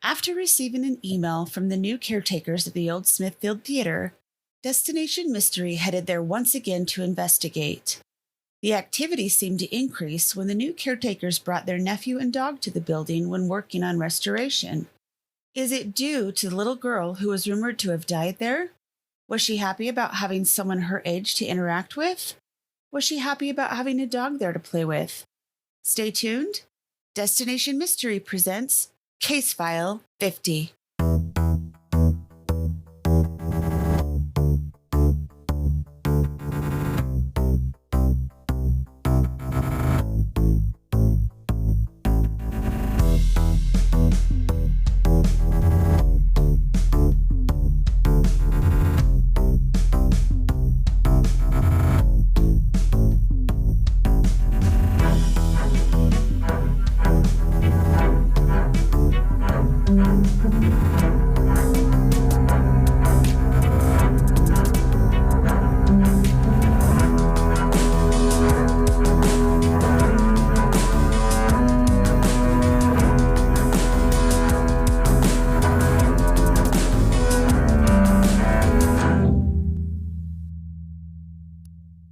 After receiving an email from the new caretakers of the old Smithfield Theater, Destination Mystery headed there once again to investigate. The activity seemed to increase when the new caretakers brought their nephew and dog to the building when working on restoration. Is it due to the little girl who was rumored to have died there? Was she happy about having someone her age to interact with? Was she happy about having a dog there to play with? Stay tuned. Destination Mystery presents Case File 50.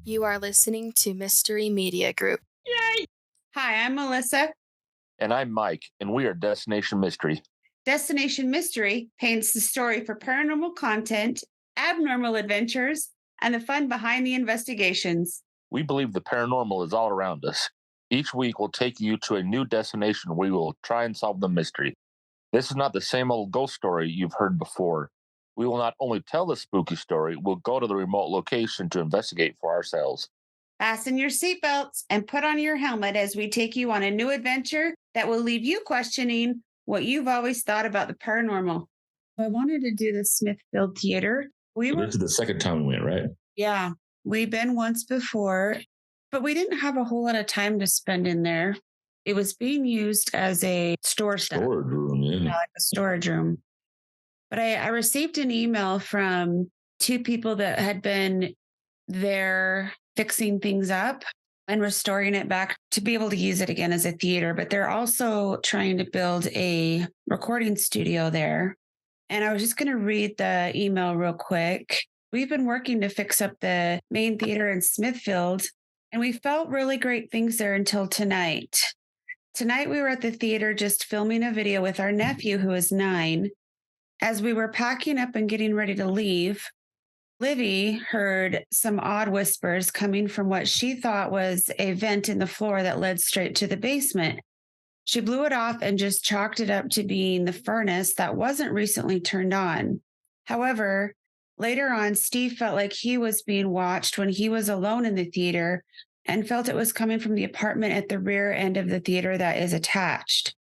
You are listening to Mystery Media Group. Yay! Hi, I'm Melissa. And I'm Mike, and we are Destination Mystery. Destination Mystery paints the story for paranormal content, abnormal adventures, and the fun behind the investigations. We believe the paranormal is all around us. Each week we'll take you to a new destination where we will try and solve the mystery. This is not the same old ghost story you've heard before. We will not only tell the spooky story, we'll go to the remote location to investigate for ourselves. Fasten your seatbelts and put on your helmet as we take you on a new adventure that will leave you questioning what you've always thought about the paranormal. I wanted to do the Smithfield Theater. This is the second time we went, right? Yeah, we've been once before, but we didn't have a whole lot of time to spend in there. It was being used as a storage room, yeah. Like a storage room. But I received an email from two people that had been there fixing things up and restoring it back to be able to use it again as a theater. But they're also trying to build a recording studio there. And I was just going to read the email real quick. We've been working to fix up the main theater in Smithfield, and we felt really great things there until tonight. Tonight, we were at the theater just filming a video with our nephew, who is 9. As we were packing up and getting ready to leave, Livy heard some odd whispers coming from what she thought was a vent in the floor that led straight to the basement. She blew it off and just chalked it up to being the furnace that wasn't recently turned on. However, later on, Steve felt like he was being watched when he was alone in the theater and felt it was coming from the apartment at the rear end of the theater that is attached.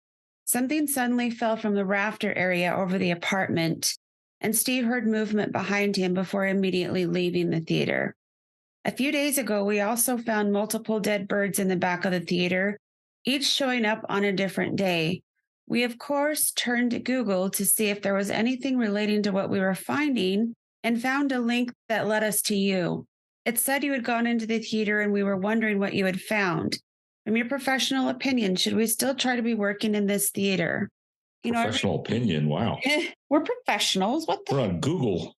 Something suddenly fell from the rafter area over the apartment, and Steve heard movement behind him before immediately leaving the theater. A few days ago, we also found multiple dead birds in the back of the theater, each showing up on a different day. We, of course, turned to Google to see if there was anything relating to what we were finding and found a link that led us to you. It said you had gone into the theater and we were wondering what you had found. From your professional opinion, should we still try to be working in this theater? Professional opinion, wow. We're professionals. We're on Google.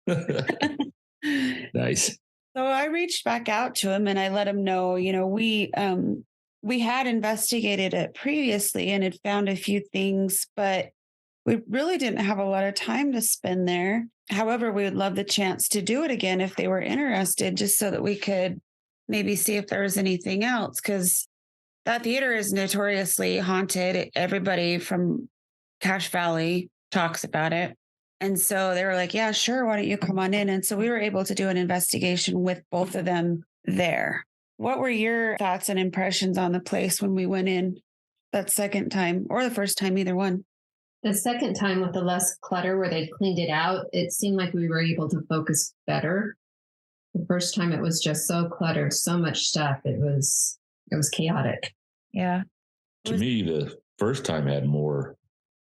Nice. So I reached back out to him and I let him know, we had investigated it previously and had found a few things, but we really didn't have a lot of time to spend there. However, we would love the chance to do it again if they were interested, just so that we could maybe see if there was anything else, because that theater is notoriously haunted. Everybody from Cache Valley talks about it. And so they were like, yeah, sure. Why don't you come on in? And so we were able to do an investigation with both of them there. What were your thoughts and impressions on the place when we went in that second time, or the first time, either one? The second time with the less clutter where they cleaned it out, it seemed like we were able to focus better. The first time it was just so cluttered, so much stuff. It was chaotic. Yeah. To me, the first time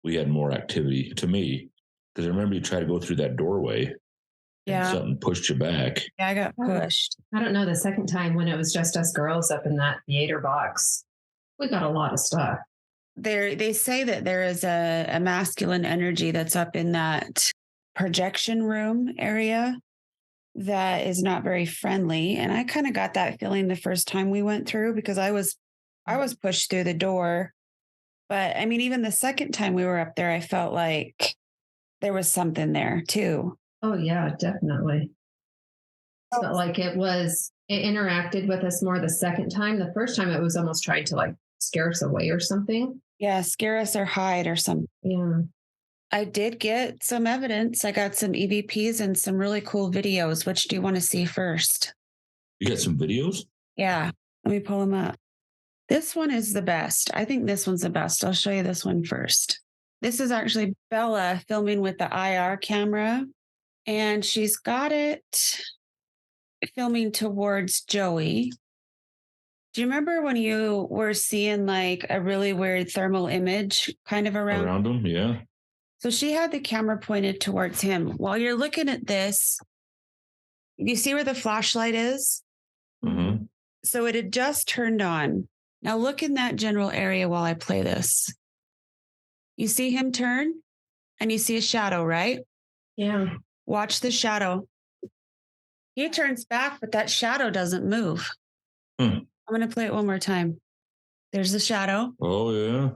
we had more activity to me, because I remember you tried to go through that doorway. Yeah. And something pushed you back. Yeah, I got pushed. I don't know. The second time when it was just us girls up in that theater box, we got a lot of stuff. they say that there is a masculine energy that's up in that projection room area that is not very friendly. And I kind of got that feeling the first time we went through because I was pushed through the door. But I mean, even the second time we were up there, I felt like there was something there too. Oh yeah, definitely. It felt like it interacted with us more the second time. The first time it was almost trying to like scare us away or something. Yeah, scare us or hide or something. Yeah. I did get some evidence. I got some EVPs and some really cool videos. Which do you want to see first? You got some videos? Yeah, let me pull them up. This one is the best. I think this one's the best. I'll show you this one first. This is actually Bella filming with the IR camera, and she's got it filming towards Joey. Do you remember when you were seeing like a really weird thermal image kind of around? Around them? Yeah. So she had the camera pointed towards him. While you're looking at this, you see where the flashlight is? Mm-hmm. So it had just turned on. Now look in that general area while I play this. You see him turn and you see a shadow, right? Yeah. Watch the shadow. He turns back, but that shadow doesn't move. I'm going to play it one more time. There's the shadow. Oh, yeah.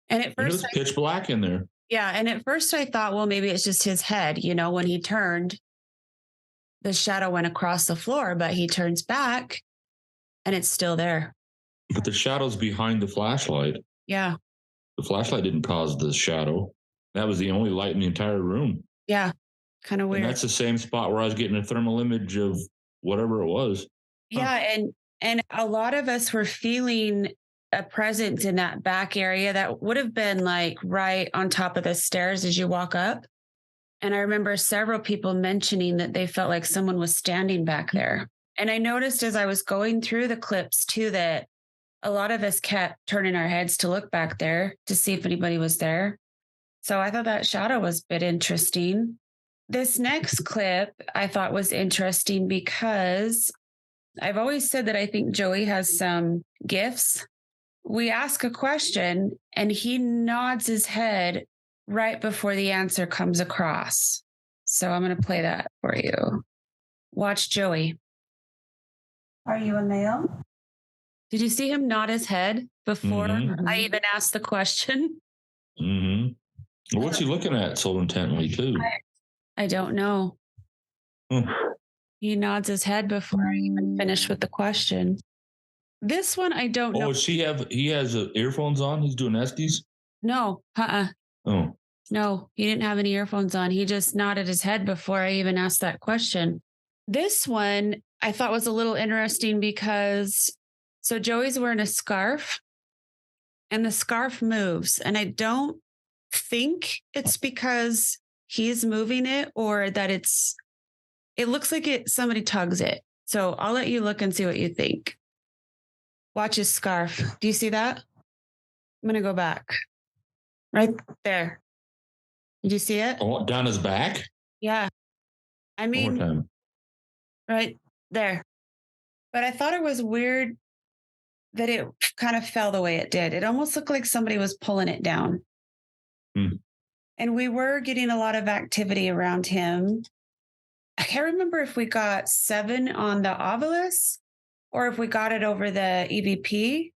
And at And it first, was pitch black in there. yeah. And at first I thought, well, maybe it's just his head. You know, when he turned, the shadow went across the floor, but he turns back and it's still there. But the shadow's behind the flashlight. Yeah. The flashlight didn't cause the shadow. That was the only light in the entire room. Yeah. Kind of weird. And that's the same spot where I was getting a thermal image of whatever it was. Yeah. And a lot of us were feeling a presence in that back area that would have been like right on top of the stairs as you walk up. And I remember several people mentioning that they felt like someone was standing back there. And I noticed as I was going through the clips too, that a lot of us kept turning our heads to look back there to see if anybody was there. So I thought that shadow was a bit interesting. This next clip I thought was interesting because I've always said that I think Joey has some gifts. We ask a question and he nods his head right before the answer comes across. So I'm going to play that for you. Watch Joey. Are you a male? Did you see him nod his head before I even asked the question? Mm-hmm. Well, what's he looking at so intently, too? I don't know. He nods his head before I even finish with the question. This one, I don't know. Oh, he has earphones on? He's doing Estes? No, Oh. No, he didn't have any earphones on. He just nodded his head before I even asked that question. This one I thought was a little interesting because so Joey's wearing a scarf and the scarf moves. And I don't think it's because he's moving it or that it looks like somebody tugs it. So I'll let you look and see what you think. Watch his scarf. Do you see that? I'm going to go back. Right there. Did you see it? Oh, down his back? Yeah. I One mean, more time. right there. But I thought it was weird that it kind of fell the way it did. It almost looked like somebody was pulling it down. And we were getting a lot of activity around him. I can't remember if we got 7 on the obelisk or if we got it over the EVP,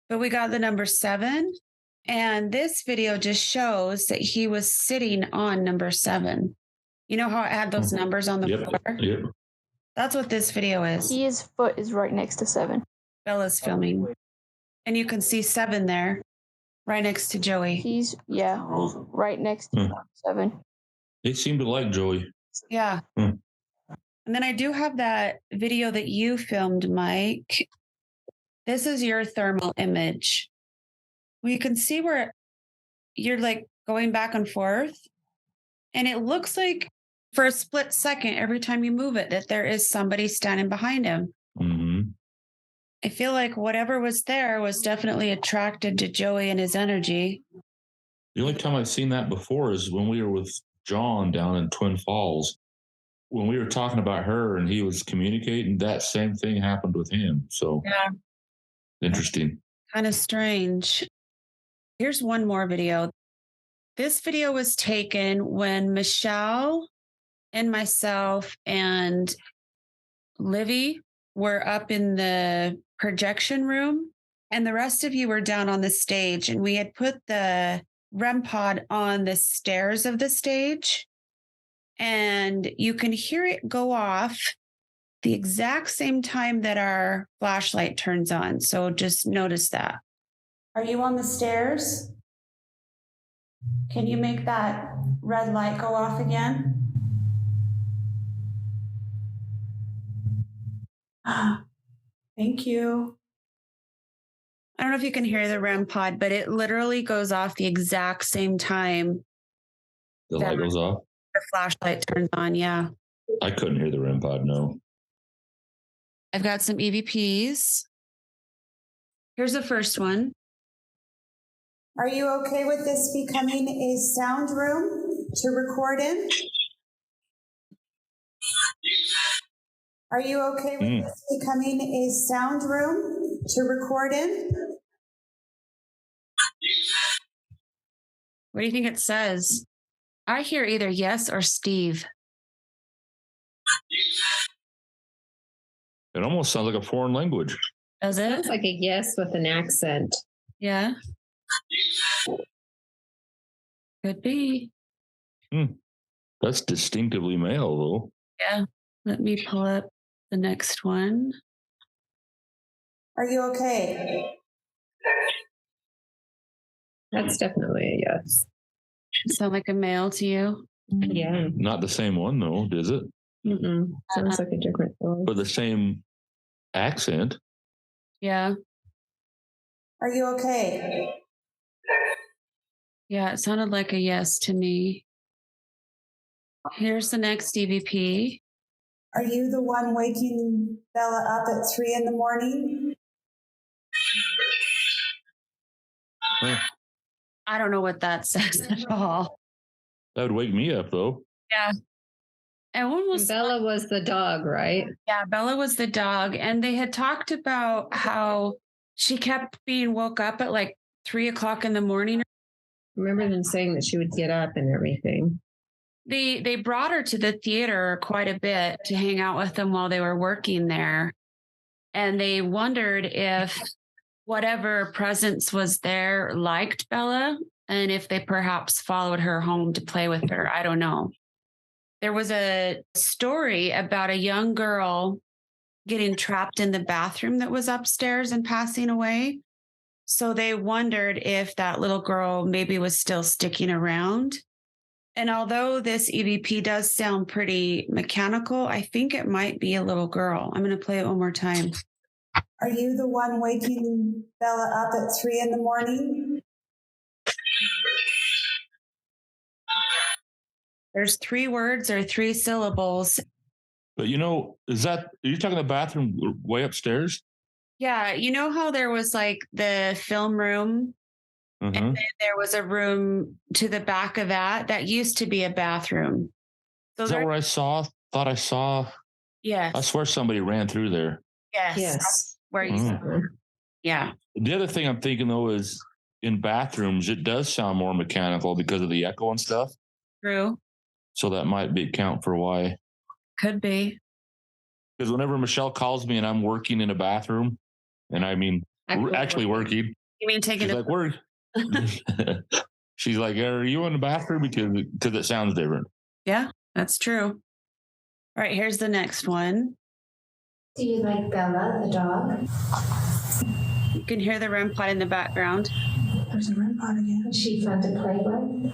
but we got the number 7. And this video just shows that he was sitting on number 7. You know how it had those numbers on the floor? Yep. That's what this video is. His foot is right next to 7. Bella's filming. And you can see 7 there, right next to Joey. He's, right next to 7. It seemed to like Joey. Yeah. And then I do have that video that you filmed, Mike. This is your thermal image. Well, you can see where you're like going back and forth. And it looks like for a split second, every time you move it, that there is somebody standing behind him. I feel like whatever was there was definitely attracted to Joey and his energy. The only time I've seen that before is when we were with John down in Twin Falls. When we were talking about her and he was communicating, that same thing happened with him. So yeah, interesting. Kind of strange. Here's one more video. This video was taken when Michelle and myself and Livy were up in the projection room, and the rest of you were down on the stage. And we had put the REM pod on the stairs of the stage, and you can hear it go off the exact same time that our flashlight turns on. So just notice that. Are you on the stairs? Can you make that red light go off again? Thank you. I don't know if you can hear the REM pod, but it literally goes off the exact same time The light goes off. the flashlight turns on. Yeah. I couldn't hear the REM pod. No. I've got some EVPs. Here's the first one. Are you okay with this becoming a sound room to record in? Are you okay with this becoming a sound room to record in? What do you think it says? I hear either yes or Steve. It almost sounds like a foreign language. Does it? Sounds like a yes with an accent. Yeah. Could be. That's distinctively male, though. Yeah. Let me pull up the next one. Are you okay? That's definitely a yes. Sound like a male to you? Yeah. Not the same one, though, does it? Sounds like a different voice. But the same accent. Yeah. Are you okay? Yeah, it sounded like a yes to me. Here's the next EVP. Are you the one waking Bella up at 3 a.m? I don't know what that says at all. That would wake me up, though. Yeah. And one was Bella was the dog, right? Yeah, Bella was the dog. And they had talked about how she kept being woke up at like 3 o'clock in the morning. Remember them saying that she would get up and everything. They brought her to the theater quite a bit to hang out with them while they were working there. And they wondered if whatever presence was there liked Bella and if they perhaps followed her home to play with her. I don't know. There was a story about a young girl getting trapped in the bathroom that was upstairs and passing away. So they wondered if that little girl maybe was still sticking around. And although this EVP does sound pretty mechanical, I think it might be a little girl. I'm going to play it one more time. Are you the one waking Bella up at 3 a.m? There's 3 words or 3 syllables. But are you talking the bathroom way upstairs? Yeah. You know how there was like the film room and then there was a room to the back of that used to be a bathroom. So Is that where I thought I saw? Yes. I swear somebody ran through there. Yes. Where you saw her. Yeah. The other thing I'm thinking, though, is in bathrooms, it does sound more mechanical because of the echo and stuff. True. So that might account for why. Could be. Because whenever Michelle calls me and I'm working in a bathroom, and I mean, actually working. You mean taking she's like, work. She's like, are you in the bathroom? Because it sounds different. Yeah, that's true. All right, here's the next one. Do you like Bella, the dog? You can hear the REM pod in the background. There's a REM pod again. Is she fun to play with?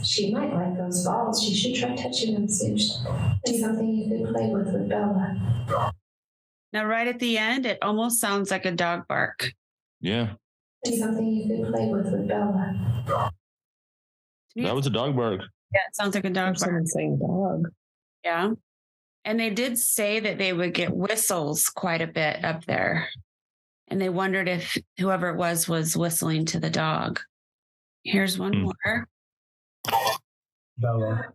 She might like those balls. She should try touching them soon. It's something you could play with Bella. Now, right at the end, it almost sounds like a dog bark. Yeah. It's something you could play with Bella. That was a dog bark. Yeah, it sounds like a dog bark. Someone saying dog. Yeah. And they did say that they would get whistles quite a bit up there. And they wondered if whoever it was whistling to the dog. Here's one more. Bella.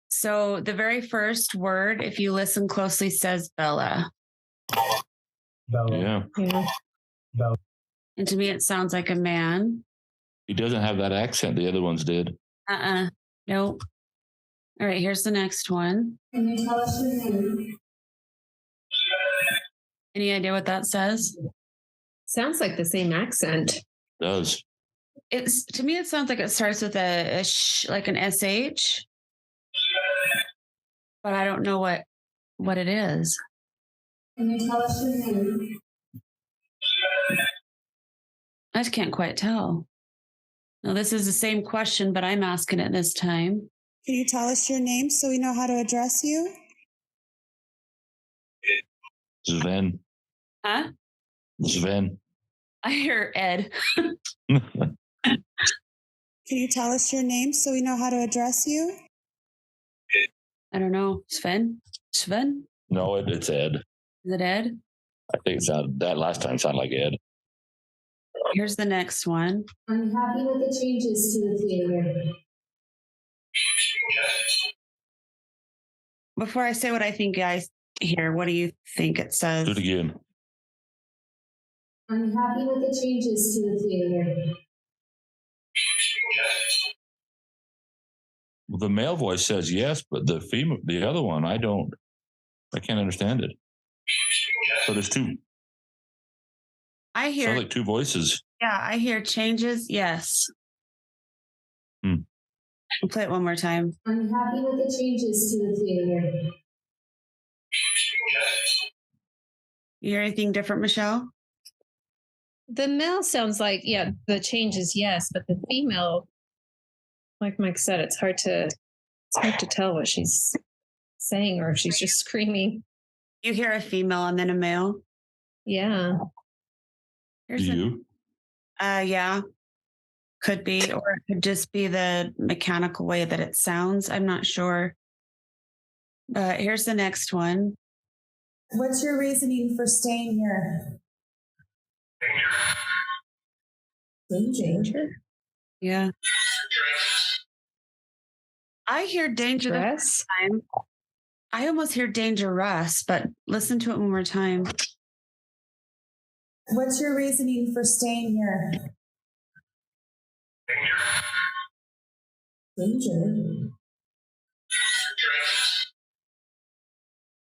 So the very first word, if you listen closely, says Bella. Yeah. And to me, it sounds like a man. He doesn't have that accent the other ones did. Nope. All right, here's the next one. Can you tell us your name? Any idea what that says? Sounds like the same accent. Does. It's to me, it sounds like it starts with a sh, like an sh, but I don't know what it is. Can you tell us your name? I just can't quite tell. No, this is the same question, but I'm asking it this time. Can you tell us your name so we know how to address you? Sven. Huh? Sven. I hear Ed. Can you tell us your name so we know how to address you? I don't know. Sven? Sven? No, it's Ed. Is it Ed? I think that last time sounded like Ed. Here's the next one. I'm happy with the changes to the theater. Before I say what I think, guys, here, what do you think it says? Do it again. I'm happy with the changes to the theater. Well, the male voice says yes, but the other one, I can't understand it. So there's two. I hear Sounds like two voices. Yeah, I hear changes. Yes. I'll play it one more time. I'm happy with the changes to the theater. You hear anything different, Michelle? The male sounds like, yeah, the change is yes, but the female, like Mike said, it's hard to tell what she's saying or if she's just screaming. You hear a female and then a male? Yeah. Do you? Yeah. Could be, or it could just be the mechanical way that it sounds. I'm not sure. But here's the next one. What's your reasoning for staying here? Danger? Yeah. I hear danger this time. I almost hear dangerous, but listen to it one more time. What's your reasoning for staying here? Danger.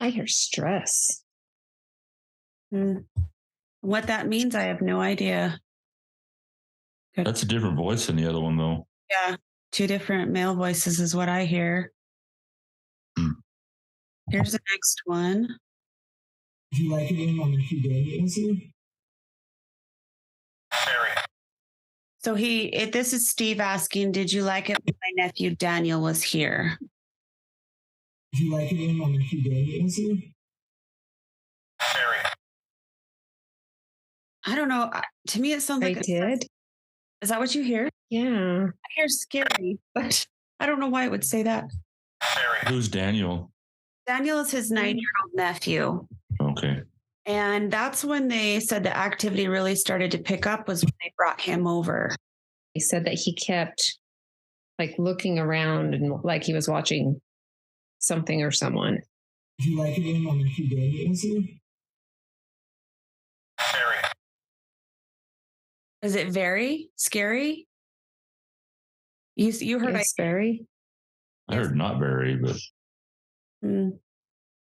I hear stress. What that means, I have no idea. Good. That's a different voice than the other one, though. Yeah, two different male voices is what I hear. Here's the next one. Did you like it in on the few days? So this is Steve asking, did you like it when my nephew Daniel was here? Did you like it in on the few days? I don't know. To me, it sounds like I did. Is that what you hear? Yeah. I hear scary, but I don't know why it would say that. Who's Daniel? Daniel is his 9-year-old nephew. Okay. And that's when they said the activity really started to pick up was when they brought him over. He said that he kept like looking around and like he was watching something or someone. Did you like it in on the few days? Is it very scary? You heard Yes, very. I heard not very, but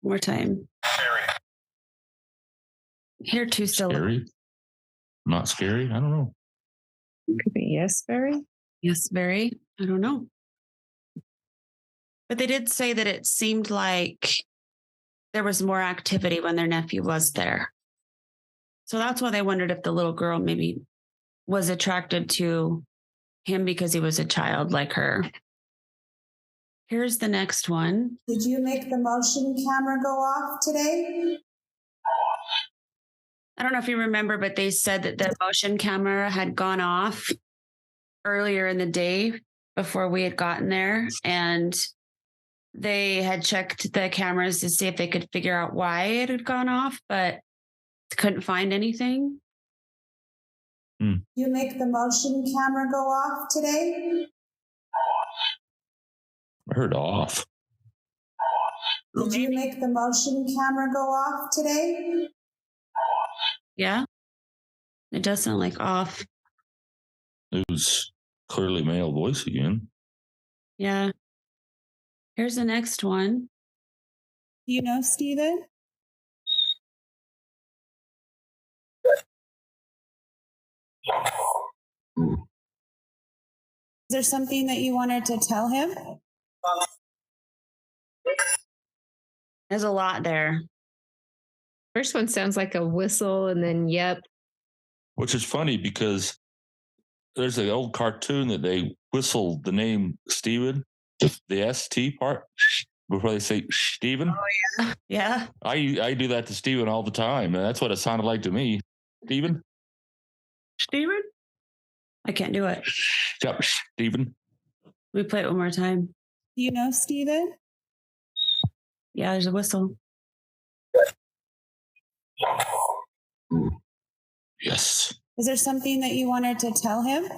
more time. Here too still. Scary? Not scary? I don't know. Could be yes, very. Yes, very. I don't know. But they did say that it seemed like there was more activity when their nephew was there. So that's why they wondered if the little girl maybe was attracted to him because he was a child like her. Here's the next one. Did you make the motion camera go off today? I don't know if you remember, but they said that the motion camera had gone off earlier in the day before we had gotten there. And they had checked the cameras to see if they could figure out why it had gone off, but couldn't find anything. You make the motion camera go off today? I heard off. Did you make the motion camera go off today? Yeah. It does sound like off. It was clearly male voice again. Yeah. Here's the next one. Do you know Steven? Is there something that you wanted to tell him? There's a lot there. First one sounds like a whistle, and then yep. Which is funny because there's an old cartoon that they whistle the name Steven, the ST part, before they say Steven. Oh, yeah. Yeah. I do that to Steven all the time, and that's what it sounded like to me. Steven? Steven? I can't do it. Yep, Steven. We play it one more time. Do you know Steven? Yeah, there's a whistle. Yes. Is there something that you wanted to tell him?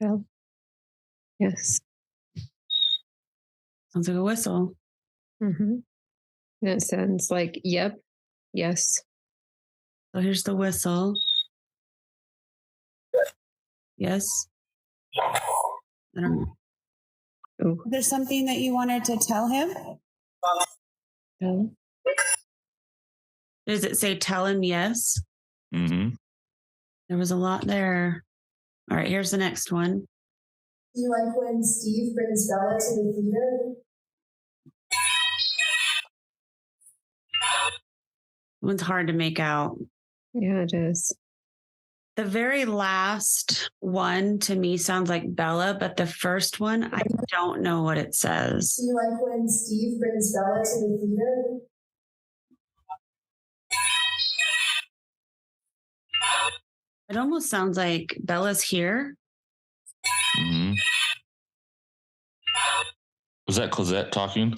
Tell. Yes. Sounds like a whistle. Mm-hmm. That sounds like yep. Yes. So here's the whistle. Yes. I don't know. Oh. Is there something that you wanted to tell him? Tell. Does it say tell him yes? Mm-hmm. There was a lot there. All right, here's the next one. Do you like when Steve brings Bella to the theater? One's hard to make out. Yeah, it is. The very last one to me sounds like Bella, but the first one, I don't know what it says. Do you like when Steve brings Bella to the theater? It almost sounds like Bella's here. Mm-hmm. Was that Cosette talking?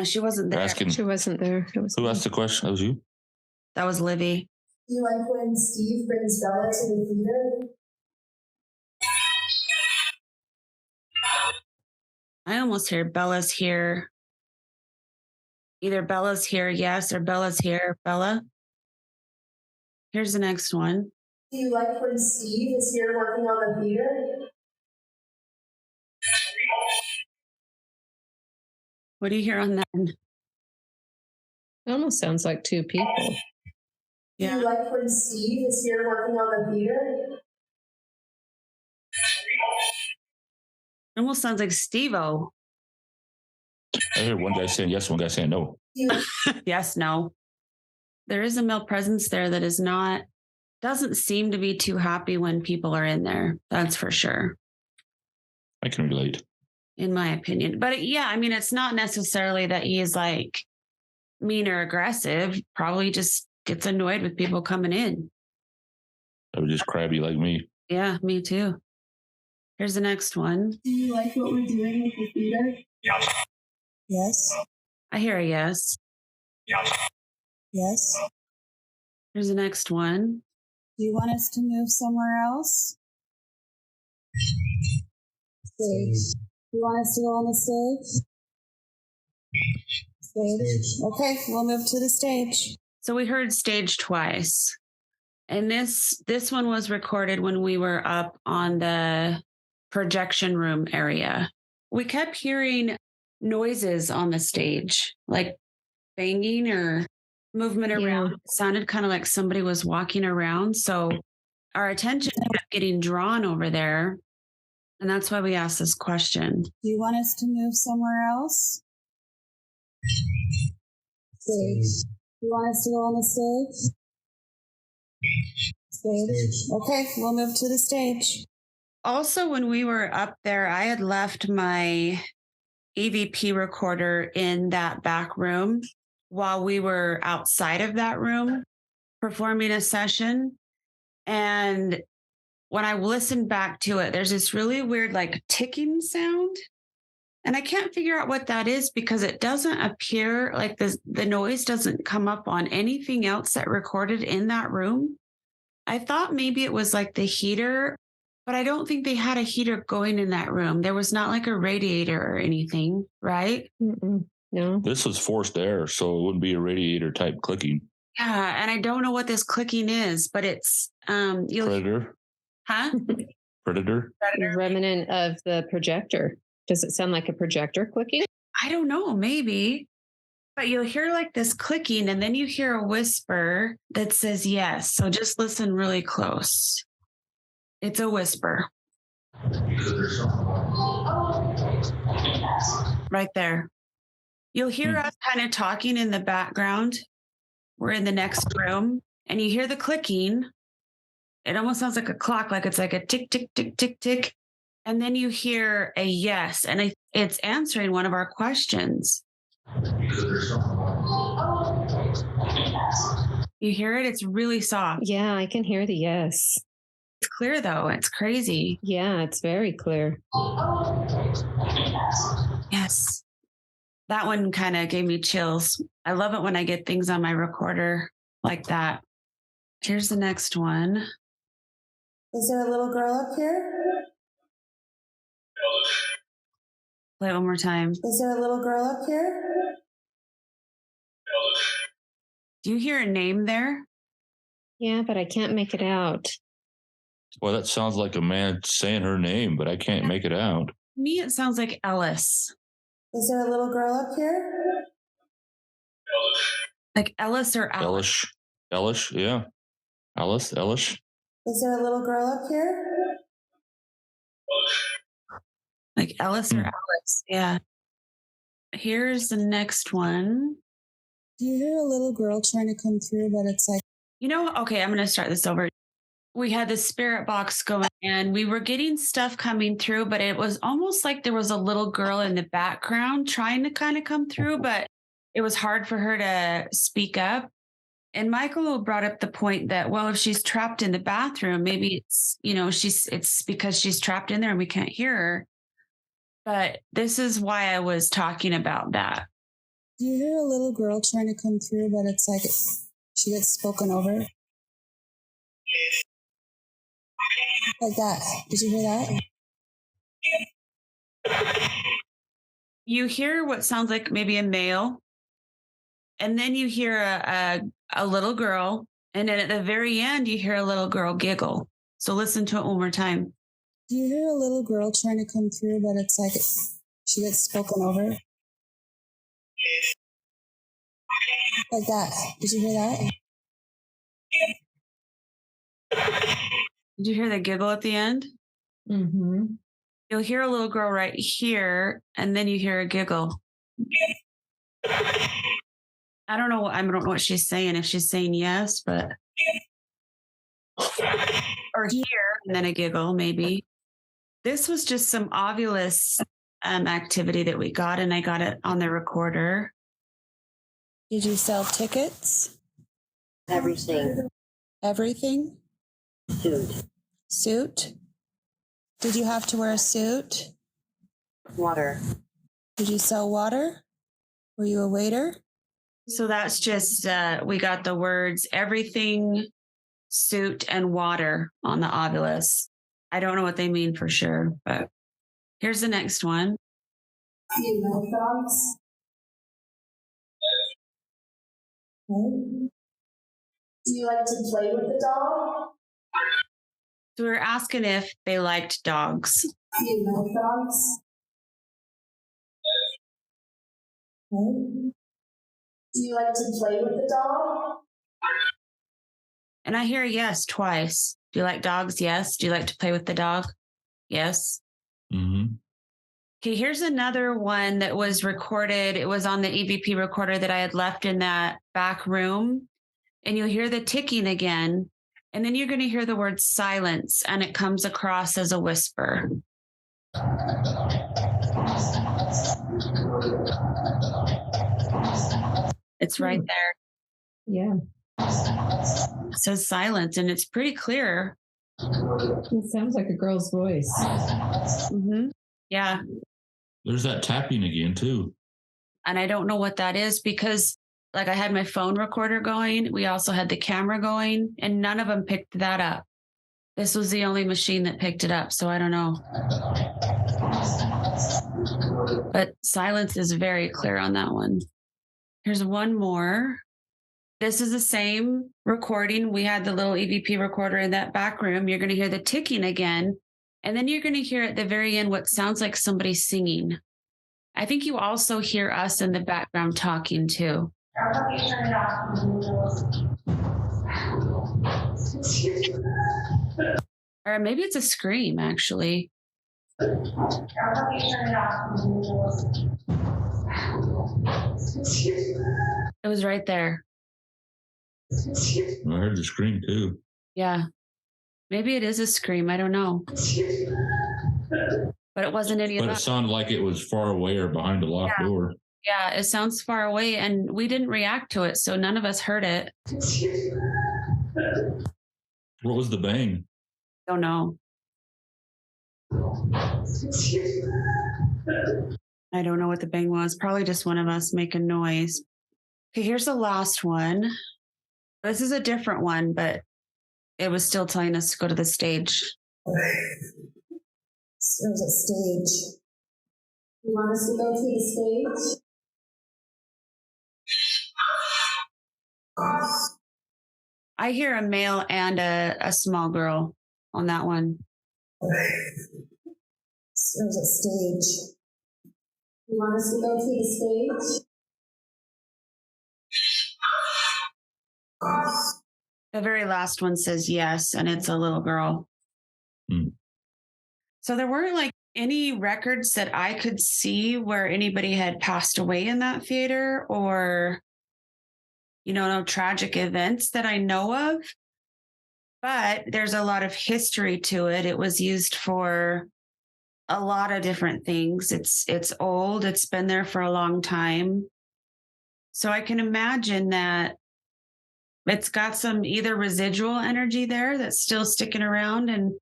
She wasn't there. Asking, She wasn't there. It was who asked the question? That was you? That was Livy. Do you like when Steve brings Bella to the theater? I almost hear Bella's here. Either Bella's here, yes, or Bella's here, Bella. Here's the next one. Do you like when Steve is here working on the theater? What do you hear on that? It almost sounds like two people. Do you like when Steve is here working on the theater? It almost sounds like Steve-O. I hear one guy saying yes, one guy saying no. Yes, no. There is a male presence there that is not, doesn't seem to be too happy when people are in there. That's for sure. I can relate. In my opinion. But yeah, I mean, it's not necessarily that he is like mean or aggressive. Probably just gets annoyed with people coming in. I was just crabby like me. Yeah, me too. Here's the next one. Do you like what we're doing with the theater? Yes. I hear a yes. Yes. Here's the next one. Do you want us to move somewhere else? Stage. Do you want us to go on the stage? Stage. Okay, we'll move to the stage. So we heard stage twice. And this one was recorded when we were up on the projection room area. We kept hearing noises on the stage, like banging or movement around. It sounded kind of like somebody was walking around. So our attention kept getting drawn over there. And that's why we asked this question. Do you want us to move somewhere else? Stage. Do you want us to go on the stage? Stage. Okay, we'll move to the stage. Also, when we were up there, I had left my EVP recorder in that back room while we were outside of that room performing a session. And when I listened back to it, there's this really weird, like ticking sound. And I can't figure out what that is because it doesn't appear like the noise doesn't come up on anything else that recorded in that room. I thought maybe it was like the heater, but I don't think they had a heater going in that room. There was not like a radiator or anything, right? Mm-mm. No. This was forced air, so it wouldn't be a radiator type clicking. Yeah, and I don't know what this clicking is, but it's you'll Predator. huh? Predator. Remnant of the projector. Does it sound like a projector clicking? I don't know, maybe. But you'll hear like this clicking and then you hear a whisper that says yes. So just listen really close. It's a whisper. Right there. You'll hear us kind of talking in the background. We're in the next room and you hear the clicking. It almost sounds like a clock, like it's like a tick, tick, tick, tick, tick. And then you hear a yes. And it's answering one of our questions. You hear it? It's really soft. Yeah, I can hear the yes. It's clear though. It's crazy. Yeah, it's very clear. Yes. That one kind of gave me chills. I love it when I get things on my recorder like that. Here's the next one. Is there a little girl up here? Play it one more time. Is there a little girl up here? Do you hear a name there? Yeah, but I can't make it out. Well, that sounds like a man saying her name, but I can't make it out. To me, it sounds like Ellis. Is there a little girl up here? Like Ellis or Alice? Ellis, yeah. Ellis. Is there a little girl up here? Like Ellis or Alice? Yeah. Here's the next one. Do you hear a little girl trying to come through, but it's like... Okay, I'm going to start this over. We had the spirit box going and we were getting stuff coming through, but it was almost like there was a little girl in the background trying to kind of come through, but it was hard for her to speak up. And Michael brought up the point that, well, if she's trapped in the bathroom, maybe it's, it's because she's trapped in there and we can't hear her. But this is why I was talking about that. Do you hear a little girl trying to come through, but it's like she gets spoken over? Like that. Did you hear that? You hear what sounds like maybe a male, and then you hear a little girl, and then at the very end, you hear a little girl giggle. So listen to it one more time. Do you hear a little girl trying to come through, but it's like she gets spoken over? Like that. Did you hear that? Did you hear the giggle at the end? Mm-hmm. You'll hear a little girl right here, and then you hear a giggle. I don't know what she's saying, if she's saying yes, but... Or here, and then a giggle, maybe. This was just some Ovilus activity that we got, and I got it on the recorder. Did you sell tickets? Everything. Everything? Suit? Did you have to wear a suit? Water. Did you sell water? Were you a waiter? So that's just, we got the words everything, suit, and water on the Ovilus. I don't know what they mean for sure, but here's the next one. Do you love dogs? Do you like to play with the dog? So we were asking if they liked dogs. Do you love dogs? Do you like to play with the dog? And I hear yes twice. Do you like dogs? Yes. Do you like to play with the dog? Yes. Mm-hmm. Okay, here's another one that was recorded. It was on the EVP recorder that I had left in that back room. And you'll hear the ticking again. And then you're going to hear the word silence, and it comes across as a whisper. It's right there. Yeah. It says silence, and it's pretty clear. It sounds like a girl's voice. Mm-hmm. Yeah. There's that tapping again, too. And I don't know what that is because, like, I had my phone recorder going. We also had the camera going, and none of them picked that up. This was the only machine that picked it up, so I don't know. But silence is very clear on that one. Here's one more. This is the same recording. We had the little EVP recorder in that back room. You're going to hear the ticking again. And then you're going to hear at the very end what sounds like somebody singing. I think you also hear us in the background talking too. Or maybe it's a scream, actually. It was right there. I heard the scream too. Yeah. Maybe it is a scream. I don't know. But it wasn't any of But that. it sounded like it was far away or behind a locked door. Yeah, it sounds far away, and we didn't react to it, so none of us heard it. What was the bang? Don't know. I don't know what the bang was. Probably just one of us making noise. Okay, here's the last one. This is a different one, but it was still telling us to go to the stage. There's a stage. You want us to go to the stage? I hear a male and a small girl on that one. There's a stage. You want us to go to the stage? The very last one says yes, and it's a little girl. So there weren't like any records that I could see where anybody had passed away in that theater or, no tragic events that I know of. But there's a lot of history to it. It was used for a lot of different things. It's old. It's been there for a long time. So I can imagine that it's got some either residual energy there that's still sticking around, and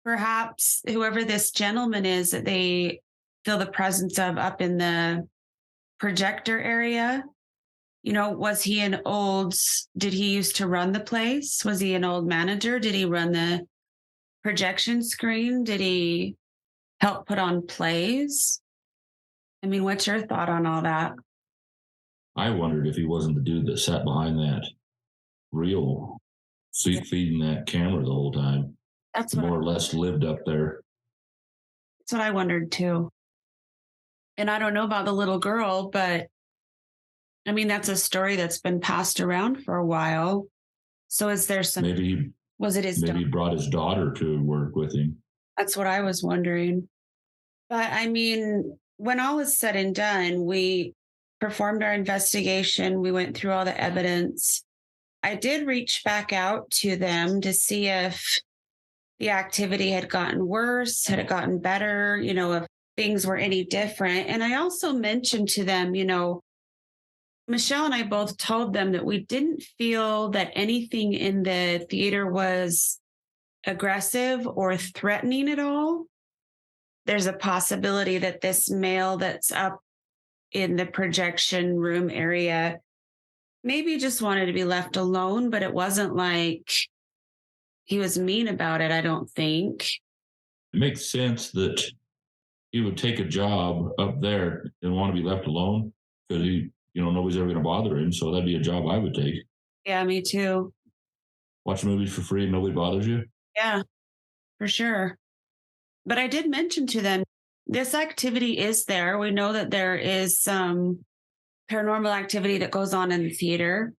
perhaps whoever this gentleman is that they feel the presence of up in the projector area, did he used to run the place? Was he an old manager? Did he run the projection screen? Did he help put on plays? I mean, what's your thought on all that? I wondered if he wasn't the dude that sat behind that reel, feeding that camera the whole time. That's more or less lived up there. That's what I wondered too. And I don't know about the little girl, but I mean, that's a story that's been passed around for a while. So is there some, was it his maybe he brought his daughter to work with him? That's what I was wondering. But I mean, when all is said and done, we performed our investigation. We went through all the evidence. I did reach back out to them to see if the activity had gotten worse, had it gotten better, if things were any different. And I also mentioned to them, Michelle and I both told them that we didn't feel that anything in the theater was aggressive or threatening at all. There's a possibility that this male that's up in the projection room area maybe just wanted to be left alone, but it wasn't like he was mean about it, I don't think. It makes sense that he would take a job up there and want to be left alone because nobody's ever going to bother him. So that'd be a job I would take. Yeah, me too. Watch movies for free and nobody bothers you? Yeah, for sure. But I did mention to them, this activity is there. We know that there is some paranormal activity that goes on in the theater.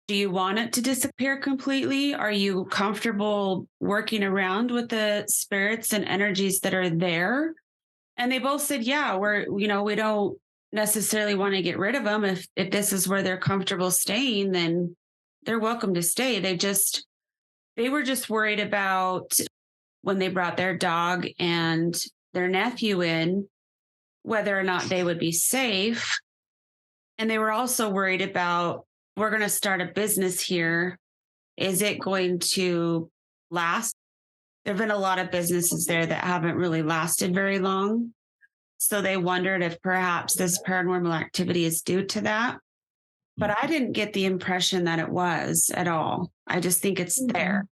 Do you want it to disappear completely? Are you comfortable working around with the spirits and energies that are there? And they both said, yeah, we don't necessarily want to get rid of them. If this is where they're comfortable staying, then they're welcome to stay. They were just worried about when they brought their dog and their nephew in, whether or not they would be safe. And they were also worried about, we're going to start a business here. Is it going to last? There have been a lot of businesses there that haven't really lasted very long. So they wondered if perhaps this paranormal activity is due to that. But I didn't get the impression that it was at all. I just think it's there.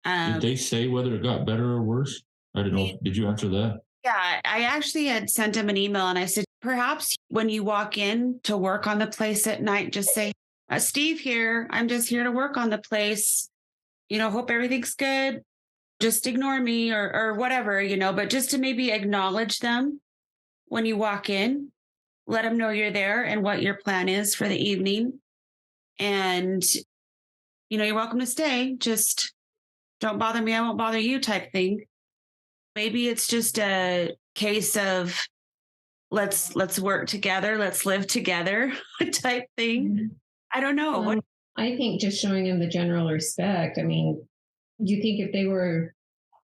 Did they say whether it got better or worse? I don't know. Did you answer that? Yeah, I actually had sent him an email and I said, perhaps when you walk in to work on the place at night, just say, Steve here. I'm just here to work on the place. Hope everything's good. Just ignore me or whatever, but just to maybe acknowledge them when you walk in, let them know you're there and what your plan is for the evening. And, you're welcome to stay. Just don't bother me. I won't bother you type thing. Maybe it's just a case of let's work together. Let's live together type thing. Mm-hmm. I don't know. I think just showing them the general respect. I mean, you think if they were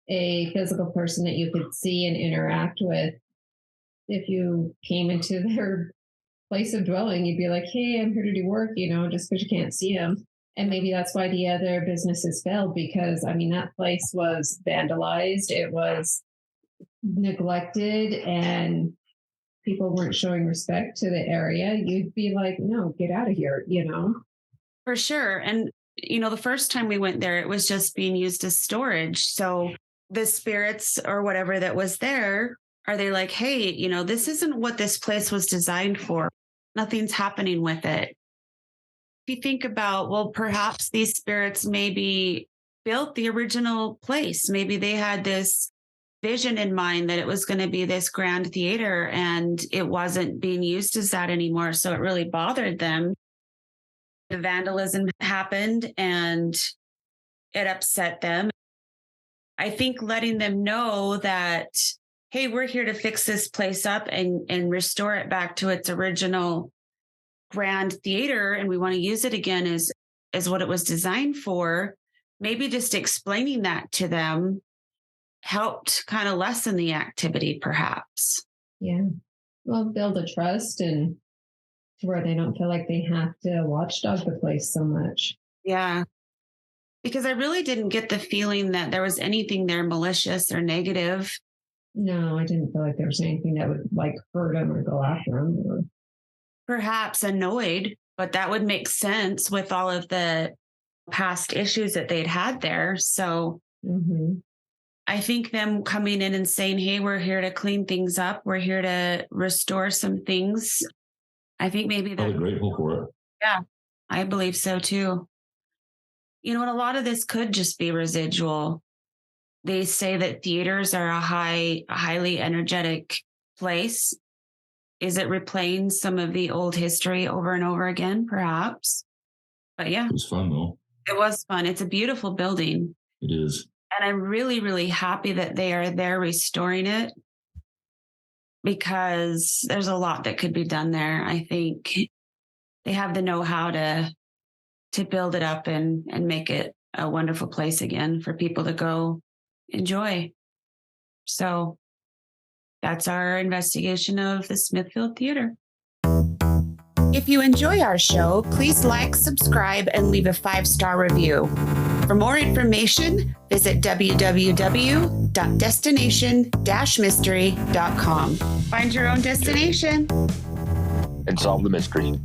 a physical person that you could see and interact with, if you came into their place of dwelling, you'd be like, hey, I'm here to do work, just because you can't see them. And maybe that's why the other businesses failed, because that place was vandalized. It was neglected and people weren't showing respect to the area. You'd be like, no, get out of here, For sure. And, the first time we went there, it was just being used as storage. So the spirits or whatever that was there, are they like, hey, this isn't what this place was designed for. Nothing's happening with it. If you think about, well, perhaps these spirits maybe built the original place. Maybe they had this vision in mind that it was going to be this grand theater and it wasn't being used as that anymore. So it really bothered them. The vandalism happened and it upset them. I think letting them know that, hey, we're here to fix this place up and restore it back to its original grand theater, and we want to use it again as what it was designed for. Maybe just explaining that to them helped kind of lessen the activity, perhaps. Yeah. Well, build a trust and to where they don't feel like they have to watchdog the place so much. Yeah. Because I really didn't get the feeling that there was anything there malicious or negative. No, I didn't feel like there was anything that would hurt them or go after them. Or... Perhaps annoyed, but that would make sense with all of the past issues that they'd had there. So I think them coming in and saying, hey, we're here to clean things up. We're here to restore some things. I think maybe they're grateful for it. Yeah, I believe so too. And a lot of this could just be residual. They say that theaters are a highly energetic place. Is it replaying some of the old history over and over again? Perhaps. But yeah. It was fun though. It was fun. It's a beautiful building. It is. And I'm really, really happy that they are there restoring it, because there's a lot that could be done there. I think they have the know-how to build it up and make it a wonderful place again for people to go enjoy. So that's our investigation of the Smithfield Theater. If you enjoy our show, please like, subscribe, and leave a 5-star review. For more information, visit www.destination-mystery.com. Find your own destination and solve the mystery.